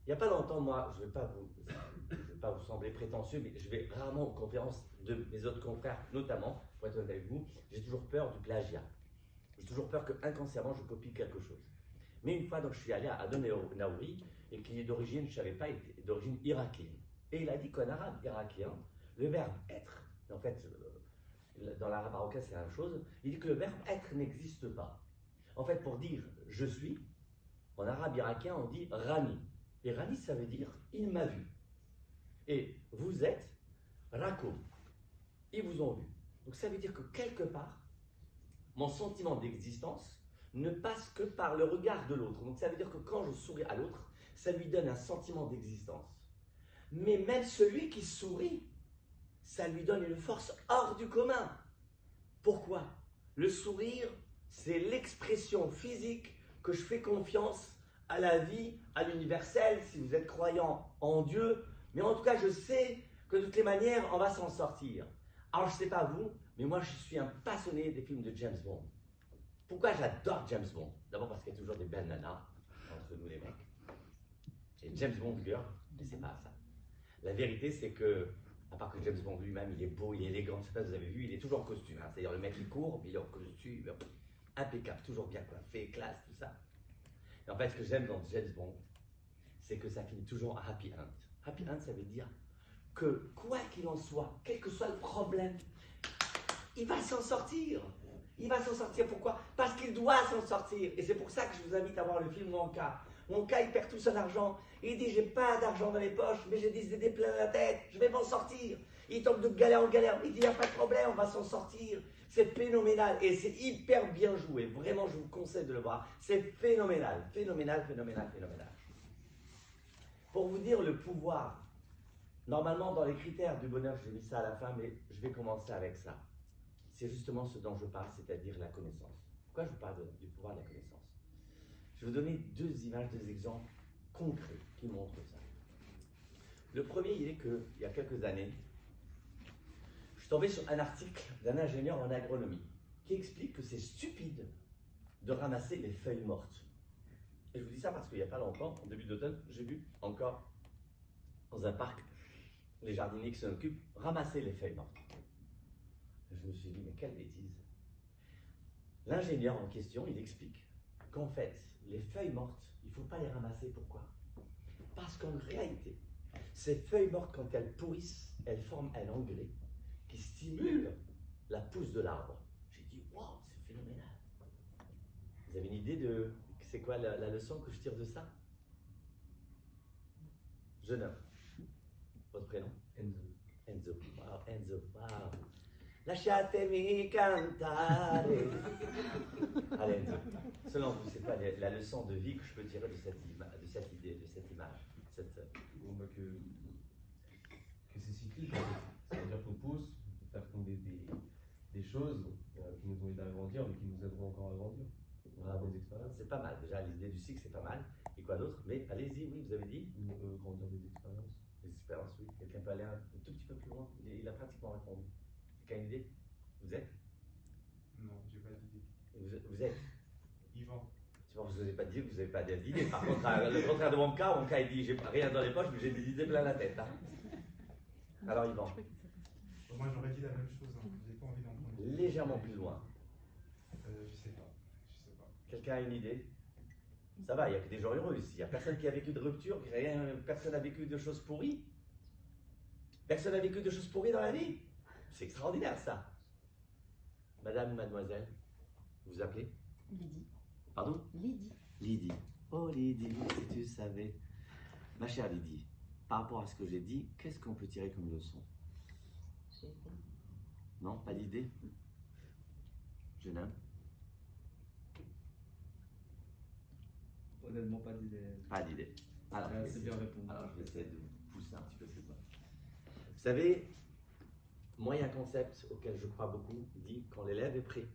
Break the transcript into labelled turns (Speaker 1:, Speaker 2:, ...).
Speaker 1: Il n'y a pas longtemps, moi, je ne vais pas vous sembler prétentieux, mais je vais rarement aux conférences de mes autres confrères, notamment, pour être honnête avec vous, j'ai toujours peur du plagiat. J'ai toujours peur que inconsciemment je copie quelque chose. Mais une fois, donc, je suis allé à Adon Naouri, et qui est d'origine, je ne savais pas, d'origine irakienne. Et il a dit qu'en arabe irakien, le verbe être, en fait, dans l'arabe marocain, c'est la même chose, il dit que le verbe être n'existe pas. En fait, pour dire je suis, en arabe irakien, on dit rani. Et rani, ça veut dire il m'a vu. Et vous êtes rakoum. Ils vous ont vu. Donc ça veut dire que quelque part, mon sentiment d'existence ne passe que par le regard de l'autre. Donc ça veut dire que quand je souris à l'autre, ça lui donne un sentiment d'existence. Mais même celui qui sourit, ça lui donne une force hors du commun. Pourquoi? Le sourire, c'est l'expression physique que je fais confiance à la vie, à l'universel, si vous êtes croyant en Dieu. Mais en tout cas, je sais que de toutes les manières, on va s'en sortir. Alors, je ne sais pas vous, mais moi, je suis un passionné des films de James Bond. Pourquoi j'adore James Bond? D'abord parce qu'il y a toujours des belles nanas entre nous les mecs. Et James Bond girl, mais c'est pas ça. La vérité, c'est que, à part que James Bond lui-même, il est beau, il est élégant, je ne sais pas si vous avez vu, il est toujours en costume. Hein. C'est-à-dire le mec il court, mais il est en costume, impeccable, toujours bien coiffé, classe, tout ça. Et en fait, ce que j'aime dans James Bond, c'est que ça finit toujours en happy end. Happy end, ça veut dire que quoi qu'il en soit, quel que soit le problème, il va s'en sortir. Il va s'en sortir. Pourquoi? Parce qu'il doit s'en sortir. Et c'est pour ça que je vous invite à voir le film Wonka. Wonka, il perd tout son argent. Il dit, j'ai pas d'argent dans les poches, mais j'ai des idées plein la tête. Je vais m'en sortir. Il tombe de galère en galère. Il dit, il n'y a pas de problème, on va s'en sortir. C'est phénoménal. Et c'est hyper bien joué. Vraiment, je vous conseille de le voir. C'est phénoménal. Phénoménal, phénoménal, phénoménal. Pour vous dire le pouvoir, normalement, dans les critères du bonheur, j'ai mis ça à la fin, mais je vais commencer avec ça. C'est justement ce dont je parle, c'est-à-dire la connaissance. Pourquoi je vous parle du pouvoir de la connaissance? Je vais vous donner deux images, deux exemples concrets qui montrent ça. Le premier, il est qu'il y a quelques années, je suis tombé sur un article d'un ingénieur en agronomie qui explique que c'est stupide de ramasser les feuilles mortes. Et je vous dis ça parce qu'il n'y a pas longtemps, en début d'automne, j'ai vu encore dans un parc les jardiniers qui s'en occupent ramasser les feuilles mortes. Je me suis dit, mais quelle bêtise. L'ingénieur en question, il explique qu'en fait, les feuilles mortes, il ne faut pas les ramasser. Pourquoi? Parce qu'en réalité, ces feuilles mortes, quand elles pourrissent, elles forment un engrais qui stimule la pousse de l'arbre. J'ai dit, waouh, c'est phénoménal. Vous avez une idée de c'est quoi la leçon que je tire de ça? Jeune homme. Votre prénom?
Speaker 2: Enzo.
Speaker 1: Enzo. Wow, Enzo. Wow. Lasciatemi cantare. Allez, Enzo. Selon vous, c'est quoi la leçon de vie que je peux tirer de cette idée, de cette image?
Speaker 2: Bon, bah, que c'est cyclique, en fait. C'est-à-dire qu'on pousse, on peut faire comme des choses qui nous ont aidé à grandir, mais qui nous aideront encore à grandir. On a des expériences.
Speaker 1: C'est pas mal. Déjà, l'idée du cycle, c'est pas mal. Et quoi d'autre? Mais allez-y, oui, vous avez dit?
Speaker 2: Grandir des expériences.
Speaker 1: Des expériences, oui. Quelqu'un peut aller un tout petit peu plus loin. Il a pratiquement répondu. Quelqu'un a une idée? Vous êtes?
Speaker 3: Non, j'ai pas d'idée.
Speaker 1: Vous êtes?
Speaker 3: Yvan.
Speaker 1: C'est pas parce que vous n'avez pas dit que vous n'avez pas d'idée. Par contre, le contraire de mon cas, il dit j'ai rien dans les poches, mais j'ai des idées plein la tête. Hein. Alors, Yvan.
Speaker 3: Moi, j'aurais dit la même chose. Hein. J'ai pas envie d'en prendre.
Speaker 1: Légèrement plus loin.
Speaker 3: Je sais pas.
Speaker 1: Quelqu'un a une idée? Ça va, il n'y a que des gens heureux ici. Il n'y a personne qui a vécu de rupture, personne n'a vécu de choses pourries. Personne n'a vécu de choses pourries dans la vie. C'est extraordinaire, ça. Madame ou mademoiselle, vous vous appelez?
Speaker 4: Lydie.
Speaker 1: Pardon?
Speaker 4: Lydie.
Speaker 1: Lydie. Oh Lydie, si tu savais. Ma chère Lydie, par rapport à ce que j'ai dit, qu'est-ce qu'on peut tirer comme leçon? Non, pas d'idée? Jeune homme?
Speaker 5: Honnêtement, pas d'idée.
Speaker 1: Pas d'idée. Alors,
Speaker 5: C'est bien répondu.
Speaker 1: Alors, je vais essayer de vous pousser un petit peu plus loin. Vous savez, moi, il y a un concept auquel je crois beaucoup, dit quand l'élève est prêt,